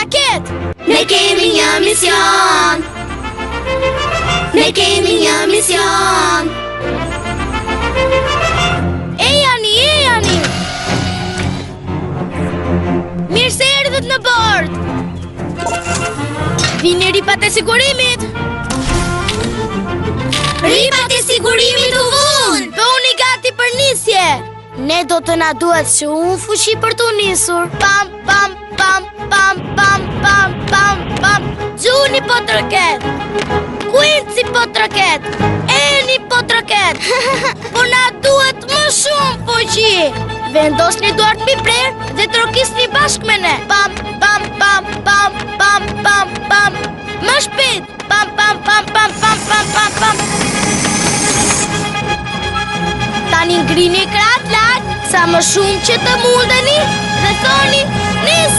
raket. Ne kemi një mision. Ne kemi një mision. E jani. Mirë se erdhët në bord. Vini ripat e sigurimit. Ripat e sigurimit u vun. Bëuni gati për nisje. Ne do të na duhet shumë fuqi për të nisur. Pam pam pam pam pam pam pam pam. Gjuni po troket. Quincy po troket. Eni po troket. Po na duhet më shumë fuqi. Vendosni duart mbi prerë dhe trokisni bashkë me ne. Pam pam pam pam pam pam pam. Më shpejt. Pam pam pam pam pam pam pam pam. Tani ngrini krahët lart sa më shumë që të mundeni dhe thoni nis.